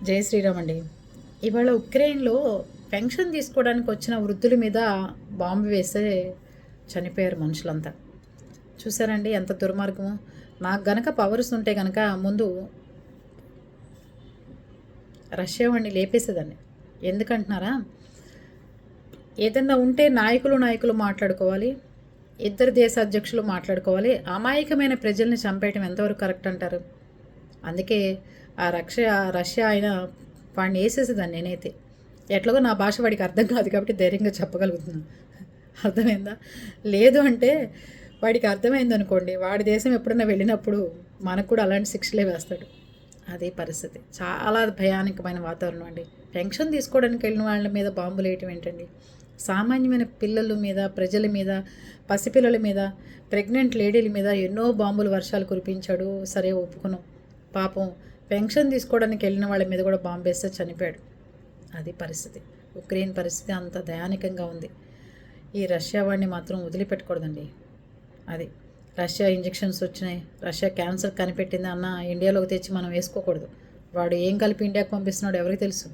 జై శ్రీరామ్ అండి. ఇవాళ ఉక్రెయిన్లో పెన్షన్ తీసుకోవడానికి వచ్చిన వృద్ధుల మీద బాంబు వేస్తే చనిపోయారు మనుషులంతా. చూసారండి ఎంత దుర్మార్గమో. నాకు గనక పవర్స్ ఉంటే గనక ముందు రష్యా వాడిని లేపేసేదాన్ని. ఎందుకంటున్నారా, ఏదన్నా ఉంటే నాయకులు మాట్లాడుకోవాలి, ఇద్దరు దేశ అధ్యక్షులు మాట్లాడుకోవాలి. అమాయకమైన ప్రజల్ని చంపేయటం ఎంతవరకు కరెక్ట్ అంటారు? అందుకే రష్యా ఆయన వాడిని వేసేసేదాన్ని నేనైతే. ఎట్లాగో నా భాష వాడికి అర్థం కాదు కాబట్టి ధైర్యంగా చెప్పగలుగుతున్నాను. అర్థమైందా? లేదు అంటే వాడికి అర్థమైంది అనుకోండి, వాడి దేశం ఎప్పుడన్నా వెళ్ళినప్పుడు మనకు కూడా అలాంటి శిక్షలే వేస్తాడు. అదే పరిస్థితి. చాలా భయానకమైన వాతావరణం అండి. పెన్షన్ తీసుకోవడానికి వెళ్ళిన వాళ్ళ మీద బాంబులు వేయటం ఏంటండి? సామాన్యమైన పిల్లల మీద, ప్రజల మీద, పసిపిల్లల మీద, ప్రెగ్నెంట్ లేడీల మీద ఎన్నో బాంబులు వర్షాలు కురిపించాడు. సరే ఒప్పుకున్నాం. పాపం పెన్షన్ తీసుకోవడానికి వెళ్ళిన వాళ్ళ మీద కూడా బాంబు వేస్తే చనిపోయాడు. అది పరిస్థితి. ఉక్రెయిన్ పరిస్థితి అంత దయానికంగా ఉంది. ఈ రష్యా వాడిని మాత్రం వదిలిపెట్టకూడదండి. అది రష్యా ఇంజెక్షన్స్ వచ్చినాయి, రష్యా క్యాన్సర్ కనిపెట్టింది అన్న ఇండియాలోకి తెచ్చి మనం వేసుకోకూడదు. వాడు ఏం కలిపి ఇండియాకి పంపిస్తున్నాడో ఎవరికి తెలుసు?